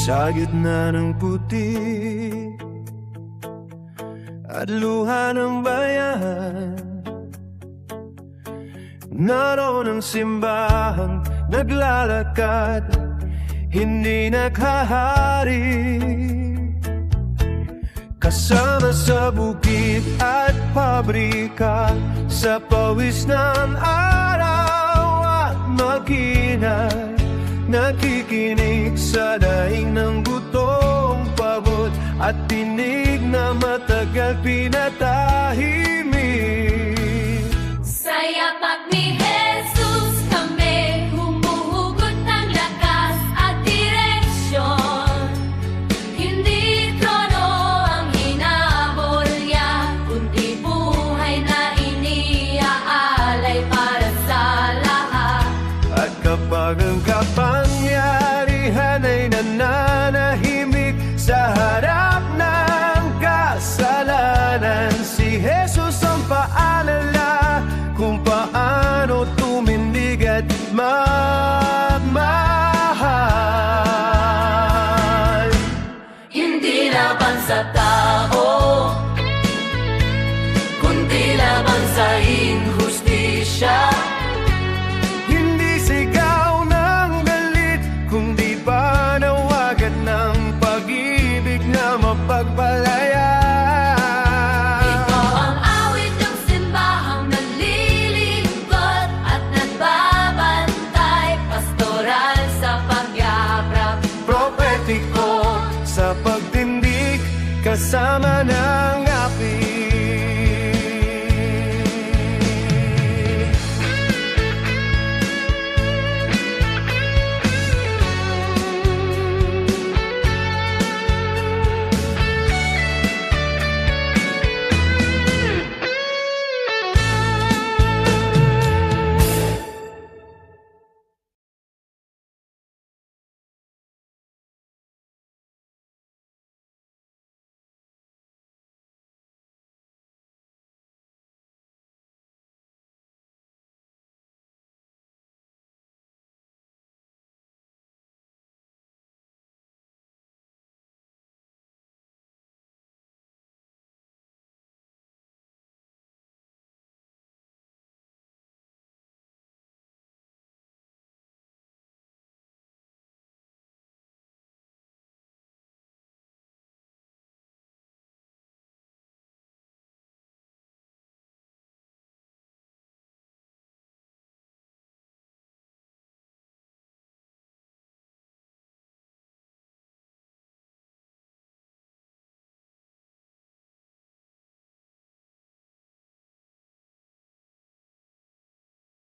Sa gitna ng puti at luha ng bayan, naroon ang simbahang naglalakad, hindi naghahari. Kasama sa bukid at pabrika, sa pawis ng araw at makina, nakikinig sa daing ng gutong pagod at tinig na matagal pinatahimik. Sa yapak ni Jesus kami humuhugot ng lakas at direksyon. Hindi trono ang hinabol niya, kundi buhay na iniaalay para sa lahat. At kapag ang kapangyarihan ay nananahimik sa harap ng kasalanan, si Jesus ang paalala kung paano tumindig at magmahal. Hindi laban sa tao, kundi laban sa injustisya. Hindi sigaw ng galit, kundi panawagan ng pag-ibig na mapagpalaya. Ito ang awit ng simbahang naglilingkod at nagbabantay, pastoral sa pagyabrak, Propetiko sa pagtindig, kasama na